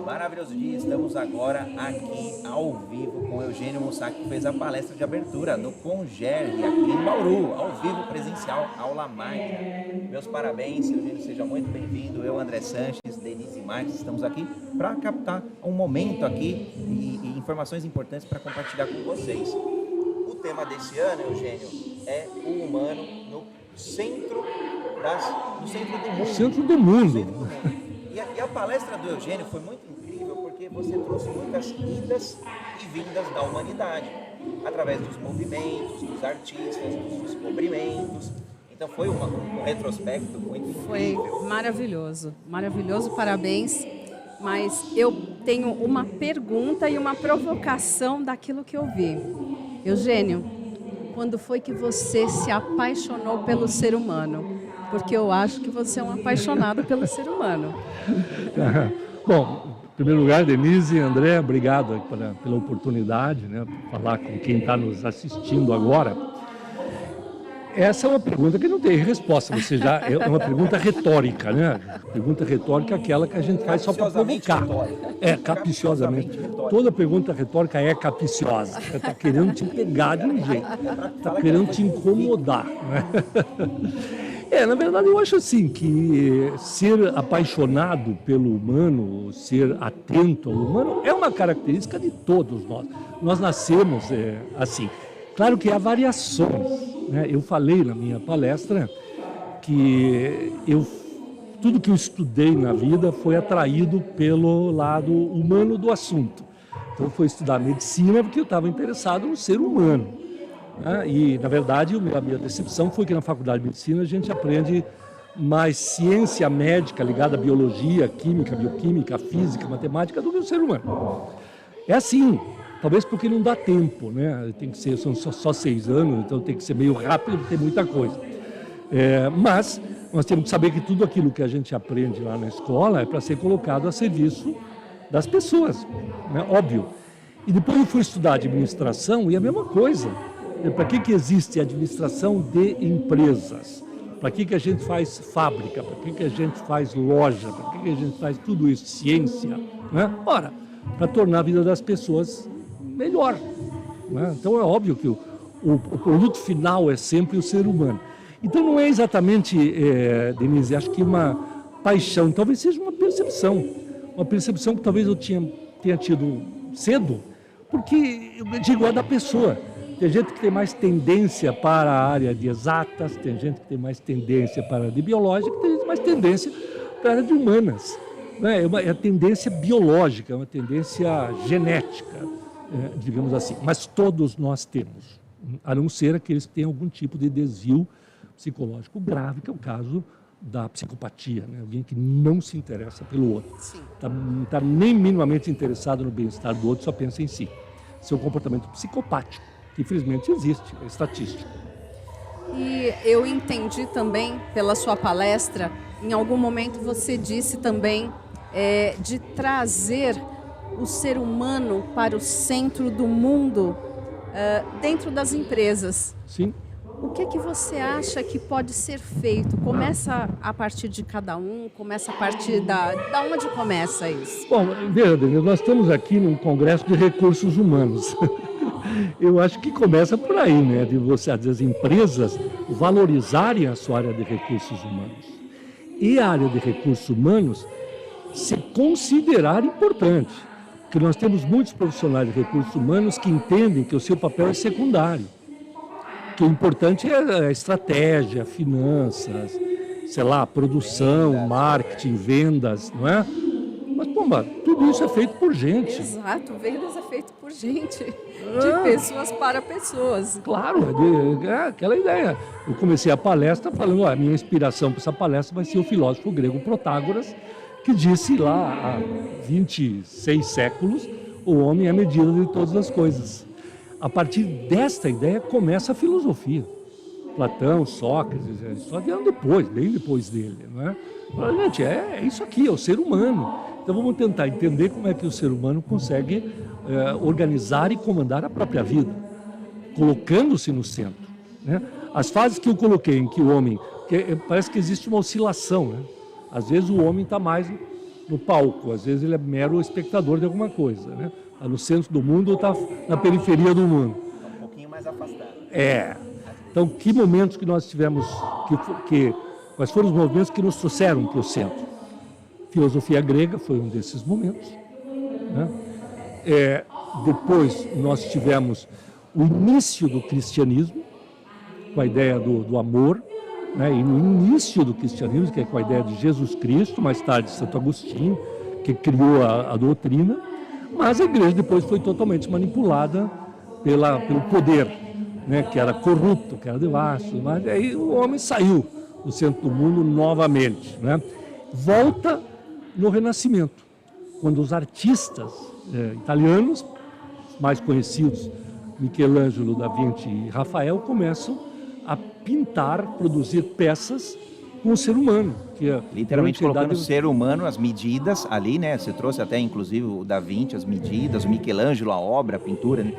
Maravilhoso dia, estamos agora aqui ao vivo com Eugênio Mussac, que fez a palestra de abertura do Congerg aqui em Bauru, ao vivo, presencial, aula magna. Meus parabéns, Eugênio, seja muito bem-vindo. Eu, André Sanches, Denise Marques, estamos aqui para captar um momento aqui e informações importantes para compartilhar com vocês. O tema desse ano, Eugênio, é o humano no centro do mundo. Centro do mundo. E a palestra do Eugênio foi muito incrível porque você trouxe muitas idas e vindas da humanidade, através dos movimentos, dos artistas, dos descobrimentos. Então foi um retrospecto muito incrível. Foi maravilhoso, maravilhoso, parabéns. Mas eu tenho uma pergunta e uma provocação daquilo que eu vi. Eugênio, quando foi que você se apaixonou pelo ser humano? Porque eu acho que você é um apaixonado pelo ser humano. Bom, em primeiro lugar, Denise e André, obrigado pela oportunidade, né, por falar com quem está nos assistindo agora. Essa é uma pergunta que não tem resposta, é uma pergunta retórica, né? Pergunta retórica é aquela que a gente faz só para provocar. Capciosamente. Toda pergunta retórica é capciosa. Está querendo te pegar de um jeito, está querendo te incomodar, né? Na verdade, eu acho assim que ser apaixonado pelo humano, ser atento ao humano, é uma característica de todos nós. Nós nascemos assim. Claro que há variações, né? Eu falei na minha palestra que tudo que eu estudei na vida foi atraído pelo lado humano do assunto. Então, eu fui estudar medicina porque eu estava interessado no ser humano. E, na verdade, a minha decepção foi que na faculdade de medicina a gente aprende mais ciência médica ligada à biologia, química, bioquímica, física, matemática do que o ser humano. É assim, talvez porque não dá tempo, né? São só 6 anos, então tem que ser meio rápido, porque tem muita coisa. Mas nós temos que saber que tudo aquilo que a gente aprende lá na escola é para ser colocado a serviço das pessoas, né? Óbvio. E depois eu fui estudar administração e a mesma coisa. Para que existe administração de empresas? Para que a gente faz fábrica? Para que a gente faz loja? Para que a gente faz tudo isso? Ciência, né? Ora, para tornar a vida das pessoas melhor, né? Então é óbvio que o produto final é sempre o ser humano. Então não é exatamente, Denise, acho que uma paixão, talvez seja uma percepção que talvez eu tenha tido cedo, porque eu digo, é da pessoa. Tem gente que tem mais tendência para a área de exatas, tem gente que tem mais tendência para a área de biológica, tem gente mais tendência para a área de humanas. É a tendência biológica, é uma tendência genética, digamos assim. Mas todos nós temos, a não ser aqueles que têm algum tipo de desvio psicológico grave, que é o caso da psicopatia, né? Alguém que não se interessa pelo outro. Não está nem minimamente interessado no bem-estar do outro, só pensa em si. Seu comportamento psicopático, que infelizmente existe, é estatístico. E eu entendi também, pela sua palestra, em algum momento você disse também de trazer o ser humano para o centro do mundo dentro das empresas. Sim. O que você acha que pode ser feito? Começa a partir de cada um? Começa a partir da onde começa isso? Bom, veja, nós estamos aqui num congresso de recursos humanos. Eu acho que começa por aí, né? As empresas valorizarem a sua área de recursos humanos. E a área de recursos humanos se considerar importante. Porque nós temos muitos profissionais de recursos humanos que entendem que o seu papel é secundário. Que o importante é a estratégia, finanças, produção, marketing, vendas, não é? Mas, tudo isso é feito por gente. Exato, vendas é feito por gente, de pessoas para pessoas. Claro, é aquela ideia. Eu comecei a palestra falando, a minha inspiração para essa palestra vai ser o filósofo grego Protágoras, que disse lá há 26 séculos, o homem é a medida de todas as coisas. A partir desta ideia começa a filosofia. Platão, Sócrates, só vieram depois, bem depois dele, não é? Mas, gente, é isso aqui, é o ser humano. Então vamos tentar entender como é que o ser humano consegue organizar e comandar a própria vida, colocando-se no centro, né? As fases que eu coloquei em que o homem, parece que existe uma oscilação, né? Às vezes o homem está mais no palco, às vezes ele é mero espectador de alguma coisa, né? Está no centro do mundo ou está na periferia do mundo. Um pouquinho mais afastado. Então, que momentos que nós tivemos, quais foram os movimentos que nos trouxeram para o centro? Filosofia grega foi um desses momentos, né? Depois nós tivemos o início do cristianismo, com a ideia do amor, né? E no início do cristianismo, que é com a ideia de Jesus Cristo, mais tarde Santo Agostinho, que criou a doutrina, mas a igreja depois foi totalmente manipulada pelo poder, né? Que era corrupto, que era devasso, mas aí o homem saiu do centro do mundo novamente, né? Volta no Renascimento, quando os artistas italianos, mais conhecidos, Michelangelo, Da Vinci e Rafael, começam a pintar, produzir peças com o ser humano. Literalmente colocando o ser humano, as medidas ali, né? Você trouxe até, inclusive, o Da Vinci, as medidas, o Michelangelo, a obra, a pintura, né?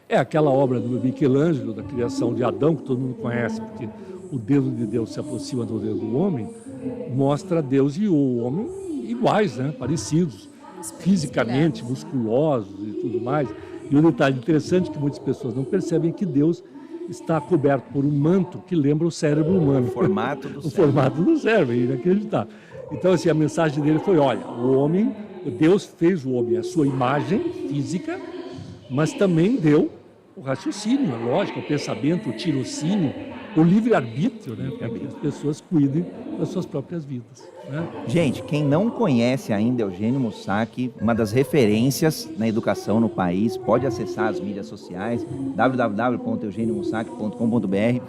É aquela obra do Michelangelo, da criação de Adão, que todo mundo conhece, porque o dedo de Deus se aproxima do dedo do homem, mostra Deus e o homem iguais, né? Parecidos, fisicamente, musculosos e tudo mais. E um detalhe interessante que muitas pessoas não percebem é que Deus está coberto por um manto que lembra o cérebro humano. O formato do cérebro. O formato do cérebro, é inacreditável. Então, assim, a mensagem dele foi, olha, Deus fez o homem à sua imagem física, mas também deu o raciocínio, a lógica, o pensamento, o tirocínio, o livre-arbítrio, né? Para que as pessoas cuidem das suas próprias vidas, né? Gente, quem não conhece ainda Eugênio Mussac, uma das referências na educação no país, pode acessar as mídias sociais, www.eugeniomussac.com.br.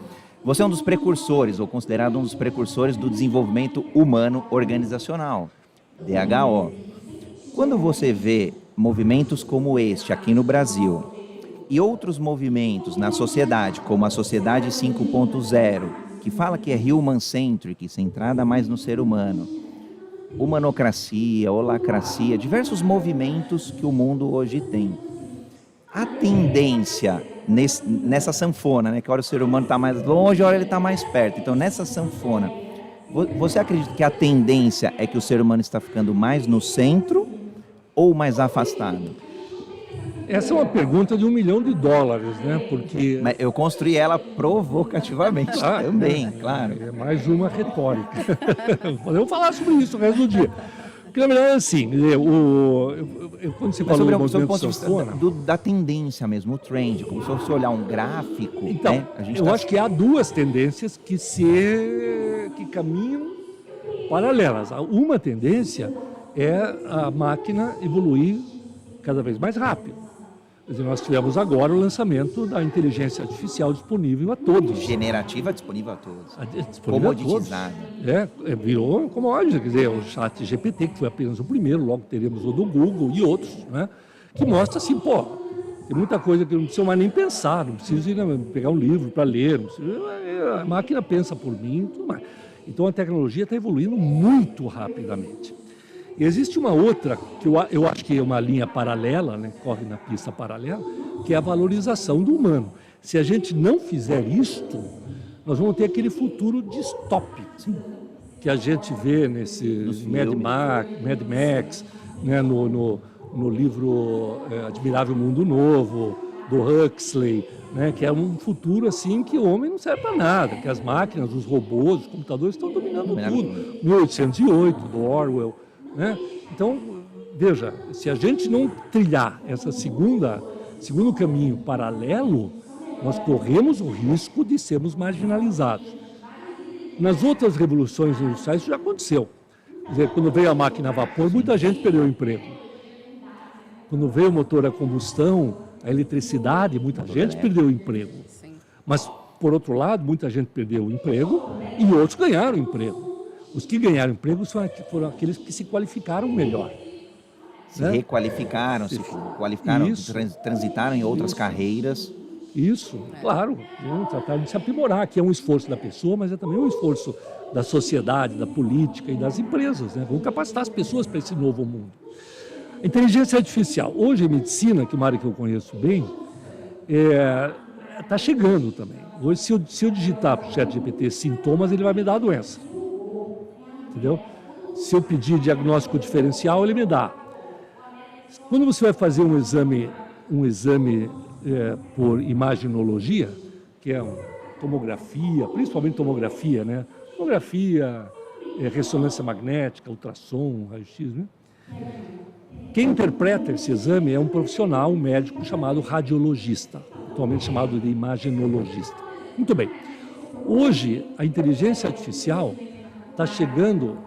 Você é um dos precursores, ou considerado um dos precursores do desenvolvimento humano organizacional, DHO. Quando você vê movimentos como este aqui no Brasil e outros movimentos na sociedade, como a Sociedade 5.0, que fala que é human-centric, centrada mais no ser humano, humanocracia, holacracia, diversos movimentos que o mundo hoje tem. A tendência nessa sanfona, né, que hora o ser humano está mais longe, a hora ele está mais perto. Então, nessa sanfona, você acredita que a tendência é que o ser humano está ficando mais no centro ou mais afastado? Essa é uma pergunta de $1 milhão, né? Porque... Mas eu construí ela provocativamente também, claro. É mais uma retórica. Podemos falar sobre isso o resto do dia. Porque, na verdade, assim, quando você falou do movimento sanfona... Da tendência mesmo, o trend, como se você olhar um gráfico... Então, né, acho que há duas tendências que caminham paralelas. Uma tendência é a máquina evoluir cada vez mais rápido. Quer dizer, nós tivemos agora o lançamento da inteligência artificial disponível a todos. Generativa disponível a todos. Comoditizada. Virou commodity, quer dizer, o chat GPT, que foi apenas o primeiro, logo teremos o do Google e outros, né? Que mostra assim, tem muita coisa que eu não preciso mais nem pensar, não preciso ir pegar um livro para ler, a máquina pensa por mim e tudo mais. Então a tecnologia está evoluindo muito rapidamente. E existe uma outra, que eu acho que é uma linha paralela, né, corre na pista paralela, que é a valorização do humano. Se a gente não fizer isto, nós vamos ter aquele futuro distópico, que a gente vê nesse Mad Max, né, no livro Admirável Mundo Novo, do Huxley, né, que é um futuro assim que o homem não serve para nada, que as máquinas, os robôs, os computadores estão dominando tudo. 1808, do Orwell. Né? Então, veja, se a gente não trilhar essa segundo caminho paralelo, nós corremos o risco de sermos marginalizados. Nas outras revoluções industriais isso já aconteceu. Quer dizer, quando veio a máquina a vapor, muita gente perdeu o emprego. Quando veio o motor a combustão, a eletricidade, muita gente perdeu o emprego. Mas, por outro lado, muita gente perdeu o emprego e outros ganharam emprego. Os que ganharam emprego foram aqueles que se qualificaram melhor. Se requalificaram, se qualificaram, transitaram em outras carreiras. Isso, claro. Trataram de se aprimorar, que é um esforço da pessoa, mas é também um esforço da sociedade, da política e das empresas, né? Vamos capacitar as pessoas para esse novo mundo. Inteligência artificial. Hoje, a medicina, que é uma área que eu conheço bem, está chegando também. Hoje, se eu digitar para o ChatGPT sintomas, ele vai me dar a doença. Entendeu? Se eu pedir diagnóstico diferencial, ele me dá. Quando você vai fazer um exame por imaginologia, que é uma tomografia, principalmente tomografia, né? Tomografia, ressonância magnética, ultrassom, raio-x, né? Quem interpreta esse exame é um profissional, um médico chamado radiologista, atualmente chamado de imaginologista. Muito bem. Hoje, a inteligência artificial está chegando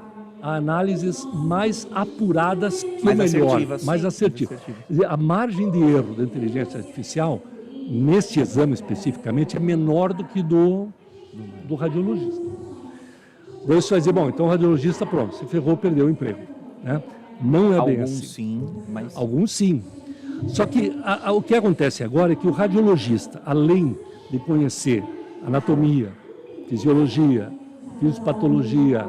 a análises mais apuradas que o melhor, mais assertivas. A margem de erro da inteligência artificial, neste exame especificamente, é menor do que do radiologista. Daí você vai dizer, bom, então o radiologista, pronto, se ferrou, perdeu o emprego. Né? Não é bem assim. Alguns sim, mas... Alguns sim. Só que o que acontece agora é que o radiologista, além de conhecer anatomia, fisiologia, fisiopatologia,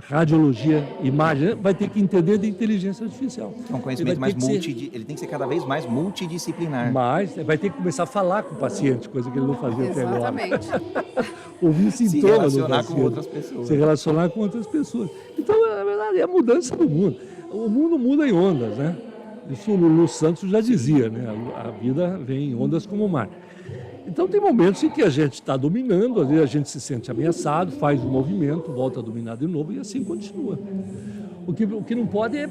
radiologia, imagem, vai ter que entender de inteligência artificial. É um conhecimento mais ele tem que ser cada vez mais multidisciplinar. Mas vai ter que começar a falar com o paciente, coisa que ele não fazia até agora. Exatamente. Ouvir sintomas do paciente. Se relacionar com outras pessoas. Se relacionar com outras pessoas. Então, na verdade, é a mudança do mundo. O mundo muda em ondas, né? Isso o Lulu Santos já dizia, né? A vida vem em ondas como o mar. Então tem momentos em que a gente está dominando, às vezes a gente se sente ameaçado, faz um movimento, volta a dominar de novo e assim continua. O que não pode é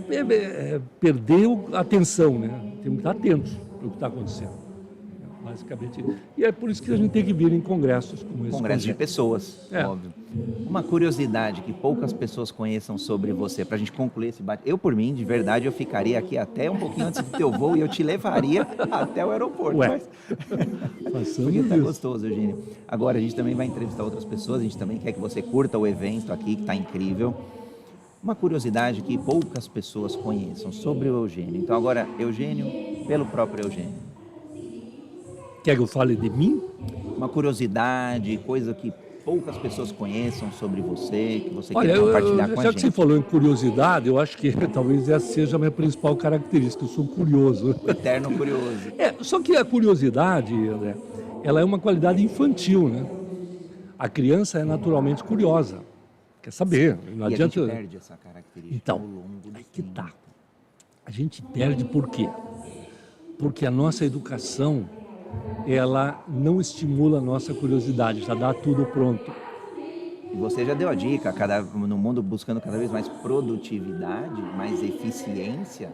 perder a atenção, né? Temos que estar atentos para o que está acontecendo. Basicamente. E é por isso que a gente tem que vir em congressos como esse. Congressos de pessoas, óbvio. Uma curiosidade que poucas pessoas conheçam sobre você, para a gente concluir esse bate. Eu, por mim, de verdade, eu ficaria aqui até um pouquinho antes do teu voo e eu te levaria até o aeroporto. Porque está gostoso, Eugênio. Agora, a gente também vai entrevistar outras pessoas, a gente também quer que você curta o evento aqui, que está incrível. Uma curiosidade que poucas pessoas conheçam sobre o Eugênio. Então, agora, Eugênio, pelo próprio Eugênio. Quer que eu fale de mim? Uma curiosidade, coisa que poucas pessoas conheçam sobre você, que você quer compartilhar com a gente. Já que você falou em curiosidade, eu acho que talvez essa seja a minha principal característica, eu sou curioso. Eterno curioso. Só que a curiosidade, André, ela é uma qualidade infantil, né? A criança é naturalmente curiosa, quer saber. Não adianta... a gente perde essa característica ao longo do tempo. Que tá. A gente perde por quê? Porque a nossa educação, ela não estimula a nossa curiosidade, já dá tudo pronto. E você já deu a dica, no mundo buscando cada vez mais produtividade, mais eficiência,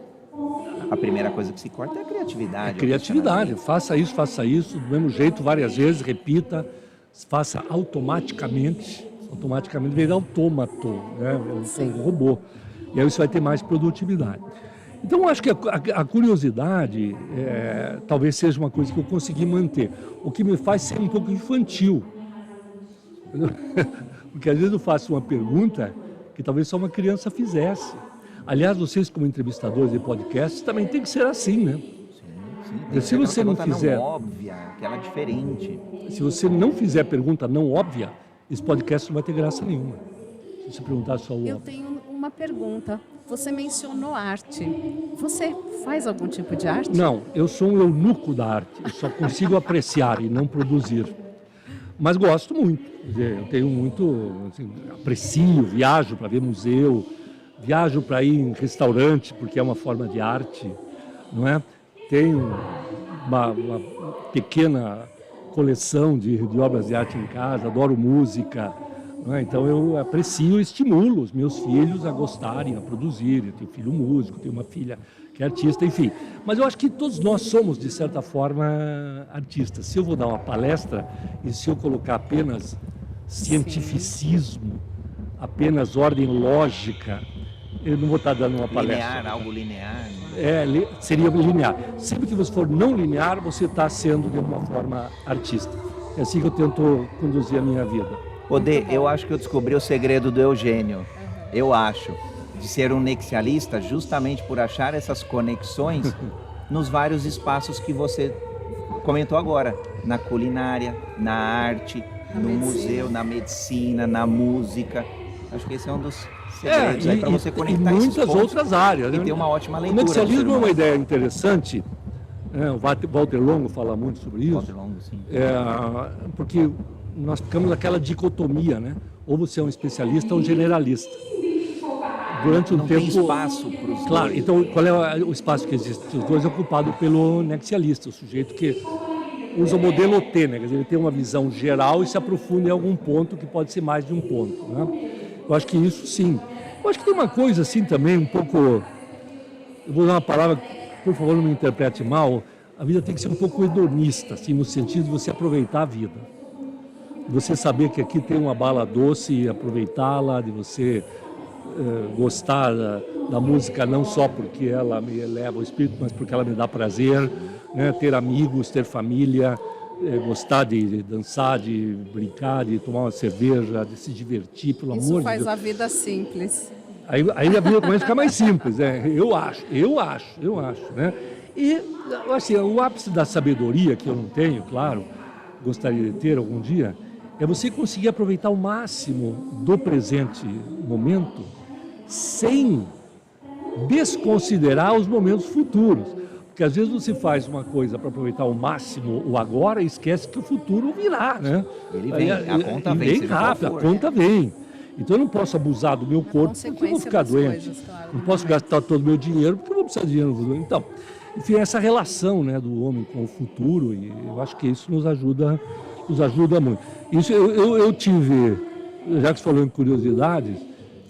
a primeira coisa que se corta é a criatividade. É criatividade, faça isso, do mesmo jeito, várias vezes, repita, faça automaticamente vem autômato, né? Um robô. E aí você vai ter mais produtividade. Então, eu acho que a curiosidade talvez seja uma coisa que eu consegui manter. O que me faz ser um pouco infantil. Porque às vezes eu faço uma pergunta que talvez só uma criança fizesse. Aliás, vocês como entrevistadores de podcasts também tem que ser assim, né? Sim. Se você não fizer... não óbvia, aquela diferente. Se você não fizer pergunta não óbvia, esse podcast não vai ter graça nenhuma. Se você perguntar só o óbvio. Eu tenho uma pergunta. Você mencionou arte. Você faz algum tipo de arte? Não, eu sou um eunuco da arte. Eu só consigo apreciar e não produzir. Mas gosto muito. Eu tenho muito... Assim, aprecio, viajo para ver museu, viajo para ir em restaurante, porque é uma forma de arte, não é? Tenho uma pequena coleção de obras de arte em casa, adoro música. Então eu aprecio e estimulo os meus filhos a gostarem, a produzirem. Eu tenho filho músico, tenho uma filha que é artista, enfim. Mas eu acho que todos nós somos, de certa forma, artistas. Se eu vou dar uma palestra e se eu colocar apenas cientificismo, apenas ordem lógica, eu não vou estar dando uma palestra. Algo linear. Seria linear. Sempre que você for não linear, você está sendo, de alguma forma, artista. É assim que eu tento conduzir a minha vida. Odê, eu acho que eu descobri o segredo do Eugênio. Eu acho. De ser um nexialista, justamente por achar essas conexões nos vários espaços que você comentou agora. Na culinária, na arte, no museu, na medicina, na música. Acho que esse é um dos segredos aí para você conectar e muitas outras áreas. E ter uma ótima leitura. O nexialismo é uma ideia interessante. O Walter Longo fala muito sobre isso. Walter Longo, sim. Porque nós ficamos naquela dicotomia, né? Ou você é um especialista ou um generalista. durante um não tempo... tem espaço para os Claro, dois. então qual é o espaço que existe? Os dois é ocupado pelo nexialista, o sujeito que usa o modelo T, né? Quer dizer, ele tem uma visão geral e se aprofunda em algum ponto que pode ser mais de um ponto, né? Eu acho que isso sim. Eu acho que tem uma coisa assim também, um pouco... Eu vou usar uma palavra, por favor não me interprete mal, a vida tem que ser um pouco hedonista, assim, no sentido de você aproveitar a vida. Você saber que aqui tem uma bala doce e aproveitá-la, de você gostar da música não só porque ela me eleva o espírito, mas porque ela me dá prazer, né? Ter amigos, ter família, gostar de dançar, de brincar, de tomar uma cerveja, de se divertir, pelo amor de Deus. Isso faz a vida simples. Aí a vida começa a ficar mais simples, né? Eu acho, né? E, assim, o ápice da sabedoria, que eu não tenho, claro, gostaria de ter algum dia, é você conseguir aproveitar o máximo do presente momento sem desconsiderar os momentos futuros. Porque às vezes você faz uma coisa para aproveitar ao máximo o agora e esquece que o futuro virá, né? Ele vem, a conta vem. Vem rápido, a conta vem. Então eu não posso abusar do meu corpo porque eu vou ficar doente. Coisas, claro, não posso gastar todo o meu dinheiro porque eu vou precisar de dinheiro no futuro. Então, enfim, essa relação, né, do homem com o futuro, e eu acho que isso nos ajuda muito. Isso eu tive, já que você falou em curiosidades,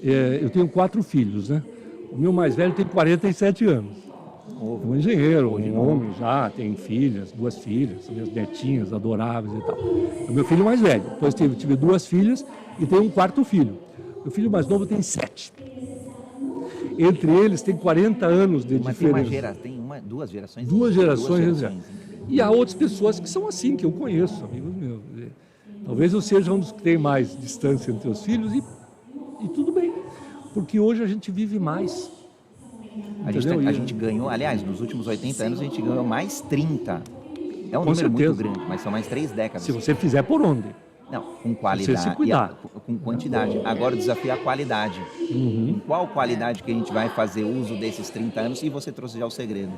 eu tenho 4 filhos, né? O meu mais velho tem 47 anos. É um engenheiro, um homem já, tem filhas, 2 filhas, minhas netinhas adoráveis e tal. É o meu filho mais velho. Depois tive 2 filhas e tenho um 4º filho. Meu filho mais novo tem 7. Entre eles tem 40 anos de diferença. Tem 2 gerações. 2 gerações. E há outras pessoas que são assim, que eu conheço, amigos meus. Talvez eu seja um dos que tem mais distância entre os filhos e tudo bem. Porque hoje a gente vive mais. A gente ganhou, aliás, nos últimos 80 anos a gente ganhou mais 30. É um Com número certeza. muito grande, mas são mais 3 décadas. Se você fizer por onde? Não, com qualidade. Você se cuidar. Com quantidade. Agora o desafio é a qualidade. Em qual qualidade que a gente vai fazer uso desses 30 anos? E você trouxe já o segredo.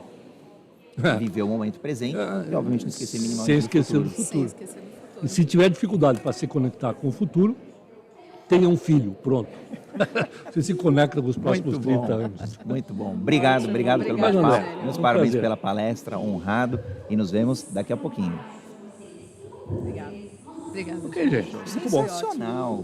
Viver o momento presente e, obviamente, não esquecer minimamente Sem esquecer do Sem futuro. esquecer do futuro. E se tiver dificuldade para se conectar com o futuro, tenha um filho, pronto. Você se conecta com os próximos 30 anos. Muito bom. Obrigado pelo Obrigado, bate-papo. André. Meus Um parabéns prazer. pela palestra, honrado. E nos vemos daqui a pouquinho. Obrigada. Ok, gente. Muito bom. Sensacional.